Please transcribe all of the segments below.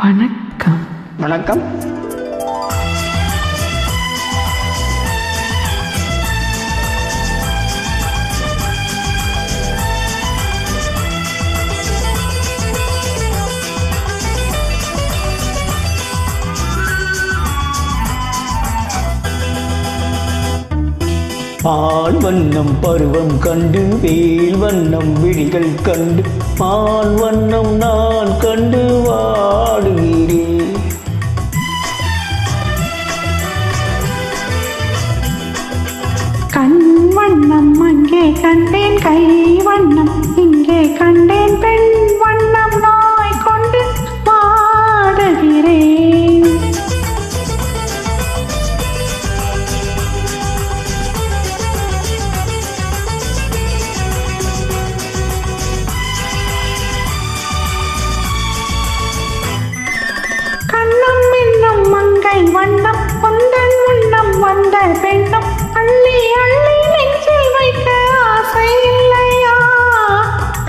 வணக்கம். வணக்கம். ஆள் வண்ணம் பருவம் கண்டு வேல் வண்ணம் விழிகள் கண்டு மான் வண்ணம் நான் கண்டு வாடுகிறேன். கண் வண்ணம் அங்கே கண்டேன், கை வண்ணம் இங்கே கண்டேன், பெண் வண்ணம் நாய் கொண்டு வாடுகிறேன். கண்ணம் என்னும் மங்கை வண்ணம் வந்தன் உண்ணம் வந்த பெண்ணும் அள்ளி அள்ளி நெஞ்சில் வைக்க ஆசை இல்லையா?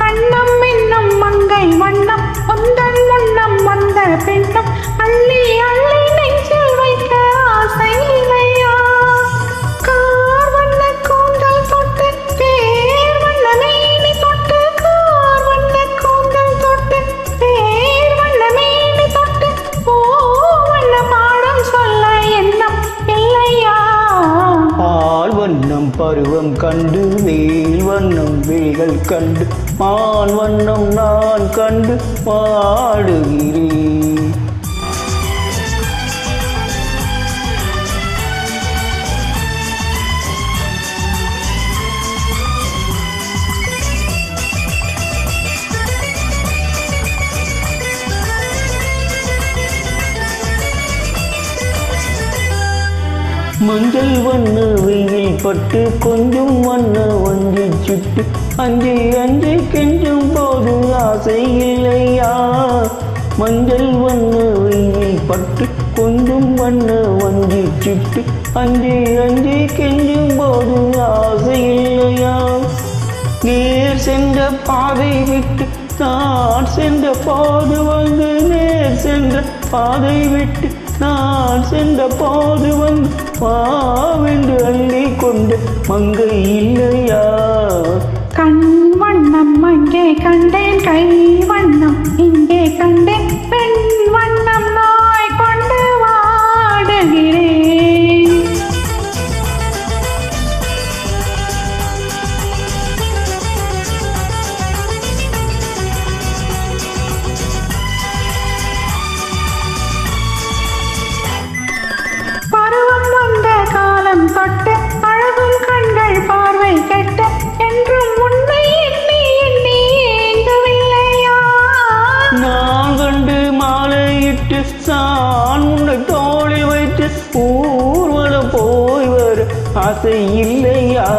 கண்ணம் என்னும் மங்கை வண்ணம் வந்தன் உண்ணம் வந்த பெண்ணும் அள்ளி அள்ளி நெஞ்சில் வைக்க ஆசை இல்லையா? கார் வண்ண கூந்தல் தொட்டு தேர் வண்ண மேனி தொட்டு, கார் வண்ண கூந்தல் தொட்டு தேர் வண்ண மேனி தொட்டு பூவண்ண பாடம் சொல்ல எண்ணம் இல்லையா? ஆள் வண்ணம் பருவம் கண்டு வேல் வண்ணம் விழிகள் கண்டு மான் வண்ணம் நான் கண்டு வாடுகிறேன். மஞ்சள் வண்ண வெயில் பட்டு கொஞ்சம் வண்ண வஞ்சி சுட்டு அஞ்சு அஞ்சு கெஞ்சும் போது ஆசை இல்லையா? மஞ்சள் வண்ண வெயில் பட்டு கொஞ்சம் வண்ண வஞ்சி சுட்டு அஞ்சு அஞ்சு கெஞ்சும் போது ஆசை இல்லையா? நேர் சென்ற பாதை விட்டு நான் சென்ற போது வந்து, நேர் சென்ற பாதை விட்டு நான் சென்ற போது வந்து பாவென்று அள்ளி கொண்டு மங்கை இல்லையா? கண் வண்ணம் அங்கே கண்டேன், கை வண்ணம் இங்கே கண்டேன், பெண் வண்ணம் நாய் கொண்டு வாடுகிறேன். பருவம் வந்த காலம் தொட்டு அழகும் கண்கள் பார்வை கெட்ட என்றும் உன்னை எண்ணி எண்ணி ஏங்கவில்லையா? நான் கண்டு மாலையிட்டு நான் உன்னை தோளில் வைத்து ஊர்வலம் போய் வர ஆசை இல்லையா?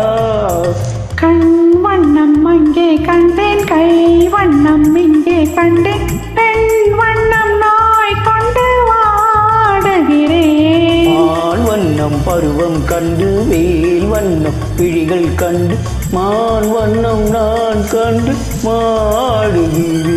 கண் வண்ணம் அங்கே கண்டேன், கை வண்ணம் இங்கே கண்டேன், பெண் வண்ணம் நாய் கொண்டு வாடுகிறேன். ஆண் வண்ணம் பருவம் கண்டு வேல் வண்ணம் விழிகள் கண்டு மான் வண்ணம் நான் கண்டு மாடுகிறேன்.